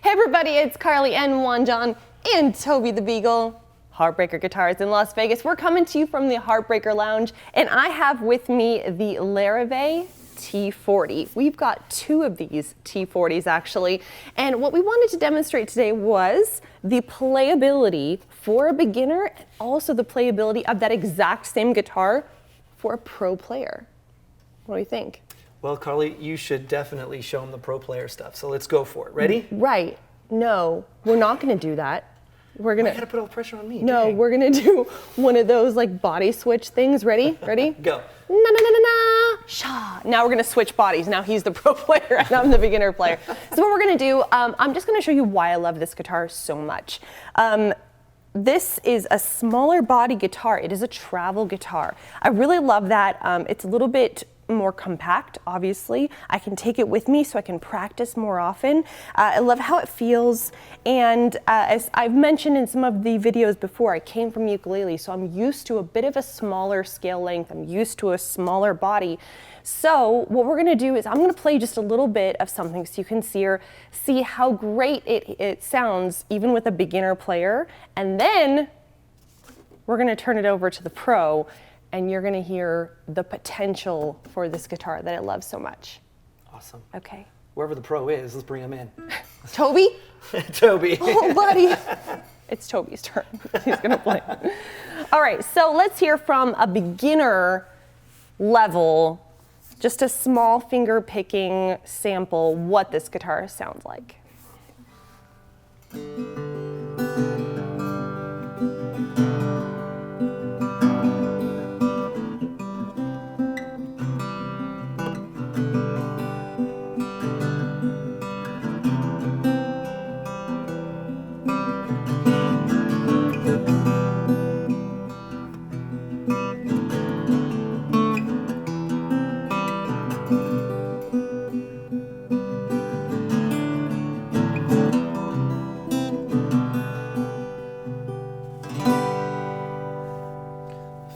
Hey everybody, it's Karley and Juan John and Toby the Beagle. Heartbreaker Guitars in Las Vegas. We're coming to you from the Heartbreaker Lounge, and I have with me the Larrivee T40. We've got two of these T40s actually, and what we wanted to demonstrate today was the playability for a beginner and also the playability of that exact same guitar for a pro player. What do you think? Well, Karley, you should definitely show them the pro player stuff, so let's go for it. Ready? Right. No, we're not going to do that. We're gonna. You gotta put all the pressure on me. No, we're gonna do one of those like body switch things. Ready? Ready? Go. Na na na na na. Sha. Now we're gonna switch bodies. Now he's the pro player and I'm the beginner player. So what we're gonna do, I'm just gonna show you why I love this guitar so much. This is a smaller body guitar. It is a travel guitar. I really love that. It's a little bit more compact, obviously. I can take it with me so I can practice more often. I love how it feels, and as I've mentioned in some of the videos before, I came from ukulele, so I'm used to a bit of a smaller scale length. I'm used to a smaller body. So what we're gonna do is I'm gonna play just a little bit of something so you can see how great it sounds even with a beginner player, and then we're gonna turn it over to the pro and you're gonna hear the potential for this guitar that I love so much. Awesome. Okay. Wherever the pro is, let's bring him in. Toby? Toby. Oh, buddy. It's Toby's turn. He's gonna play. All right, so let's hear from a beginner level, just a small finger picking sample, what this guitar sounds like.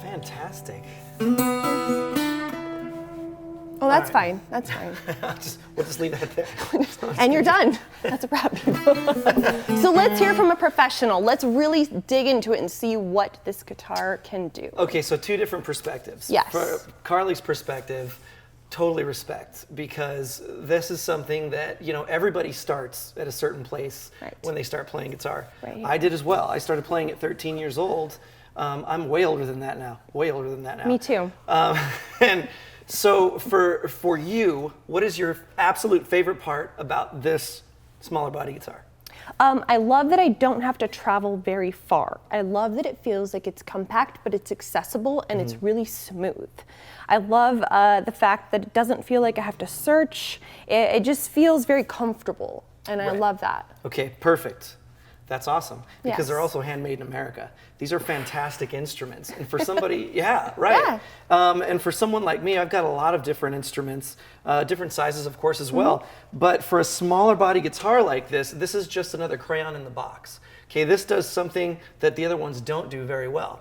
Fantastic. Oh, that's fine. That's fine. We'll just leave that there. And you're done. That's a wrap, people. So let's hear from a professional. Let's really dig into it and see what this guitar can do. Okay, so two different perspectives. Yes. For Karley's perspective, totally respect, because this is something that, you know, everybody starts at a certain place when they start playing guitar. Right. I did as well. I started playing at 13 years old. I'm way older than that now. Way older than that now. Me too. And so for you, what is your absolute favorite part about this smaller body guitar? I love that I don't have to travel very far. I love that it feels like it's compact, but it's accessible and it's really smooth. I love the fact that it doesn't feel like I have to search. It just feels very comfortable, and I love that. Okay, perfect. That's awesome, because they're Yes. also handmade in America. These are fantastic instruments, and for somebody, and for someone like me, I've got a lot of different instruments, different sizes, of course, as well. But for a smaller body guitar like this is just another crayon in the box. Okay, this does something that the other ones don't do very well.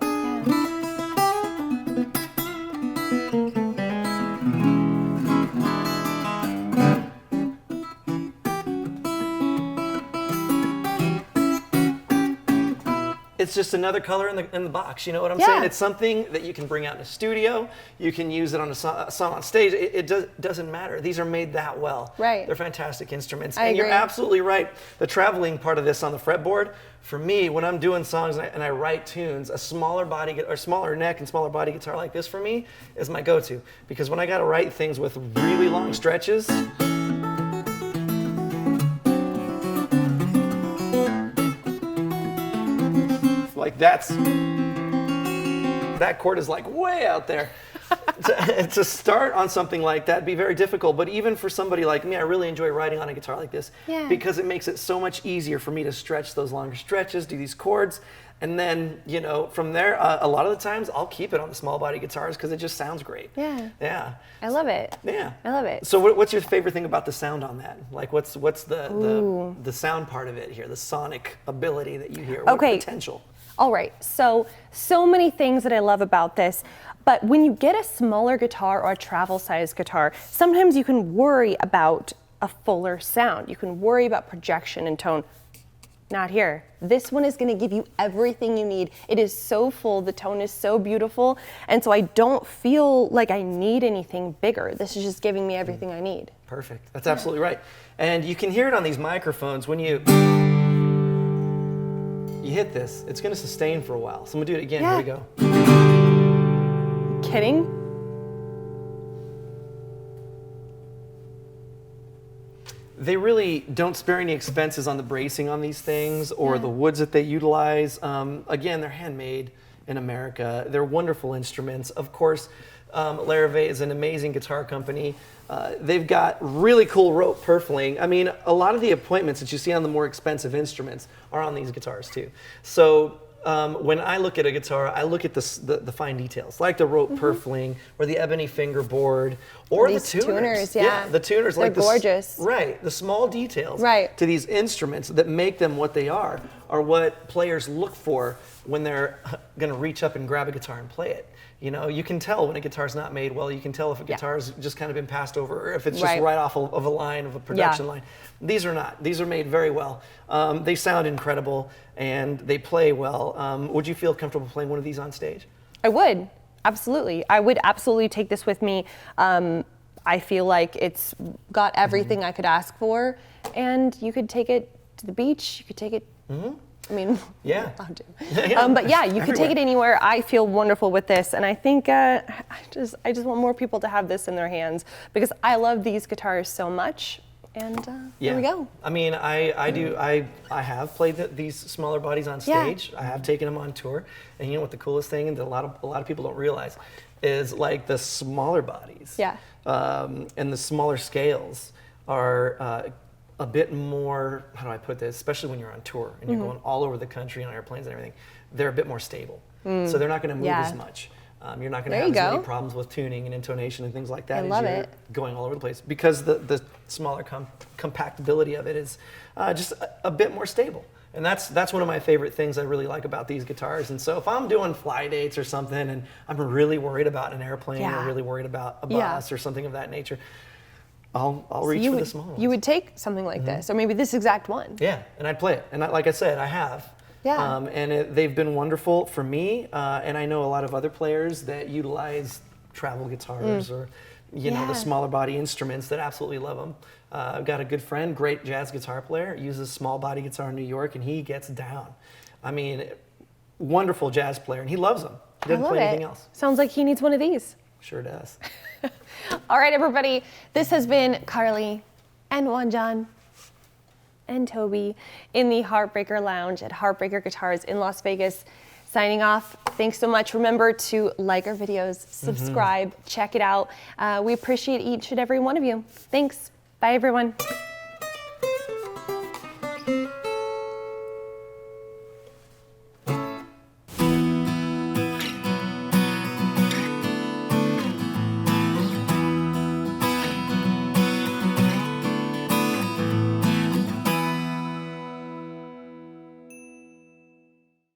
It's just another color in the box, you know what I'm saying? It's something that you can bring out in a studio, you can use it on a song on stage, it doesn't matter. These are made that well. Right. They're fantastic instruments. I and agree. You're absolutely right. The traveling part of this on the fretboard, for me, when I'm doing songs and I write tunes, a smaller body or smaller neck and smaller body guitar like this for me is my go-to. Because when I gotta write things with really long stretches, like that chord is like way out there. To start on something like that be very difficult, but even for somebody like me, I really enjoy writing on a guitar like this because it makes it so much easier for me to stretch those longer stretches, do these chords, and then, you know, from there, a lot of the times I'll keep it on the small body guitars because it just sounds great. Yeah. I love it. Yeah. I love it. So what's your favorite thing about the sound on that? Like what's the sound part of it here, the sonic ability that you hear? What potential? All right, so many things that I love about this, but when you get a smaller guitar or a travel size guitar, sometimes you can worry about a fuller sound. You can worry about projection and tone. Not here. This one is gonna give you everything you need. It is so full, the tone is so beautiful, and so I don't feel like I need anything bigger. This is just giving me everything I need. Perfect, that's absolutely right. And you can hear it on these microphones when you hit this, it's gonna sustain for a while. So I'm gonna do it again, here we go. Kidding? They really don't spare any expenses on the bracing on these things or the woods that they utilize. Again, they're handmade in America. They're wonderful instruments. Of course, Larrivée is an amazing guitar company. They've got really cool rope purfling. I mean, a lot of the appointments that you see on the more expensive instruments are on these guitars too. So when I look at a guitar, I look at the fine details, like the rope purfling or the ebony fingerboard or these the tuners. Yeah, the tuners. They're like gorgeous. Right, the small details Right. to these instruments that make them what they are what players look for when they're gonna reach up and grab a guitar and play it. You know, you can tell when a guitar's not made well. You can tell if a guitar's just kind of been passed over or if it's just right off of a line, of a production line. These are not. These are made very well. They sound incredible and they play well. Would you feel comfortable playing one of these on stage? I would, absolutely. I would absolutely take this with me. I feel like it's got everything I could ask for, and you could take it to the beach, you could take it, I mean, but yeah, you could take it anywhere. I feel wonderful with this, and I think I just want more people to have this in their hands because I love these guitars so much. And here we go. I mean, I have played these smaller bodies on stage. I have taken them on tour, and you know what the coolest thing, and a lot of people don't realize, is like the smaller bodies. And the smaller scales are a bit more, how do I put this, especially when you're on tour and you're going all over the country on airplanes and everything, they're a bit more stable. So they're not going to move as much. You're not going to have as many problems with tuning and intonation and things like that as you're going all over the place because the smaller compactability of it is just a bit more stable. And that's one of my favorite things I really like about these guitars. And so if I'm doing fly dates or something and I'm really worried about an airplane or really worried about a bus or something of that nature, I'll reach for the small ones. You would take something like this, or maybe this exact one. Yeah, and I'd play it. And like I said, I have. And they've been wonderful for me, and I know a lot of other players that utilize travel guitars or the smaller body instruments that absolutely love them. I've got a good friend, great jazz guitar player, uses small body guitar in New York, and he gets down. I mean, wonderful jazz player, and he loves them. He doesn't play anything else. Sounds like he needs one of these. Sure does. All right, everybody. This has been Karley and Juan John and Toby in the Heartbreaker Lounge at Heartbreaker Guitars in Las Vegas. Signing off. Thanks so much. Remember to like our videos, subscribe, check it out. We appreciate each and every one of you. Thanks. Bye, everyone.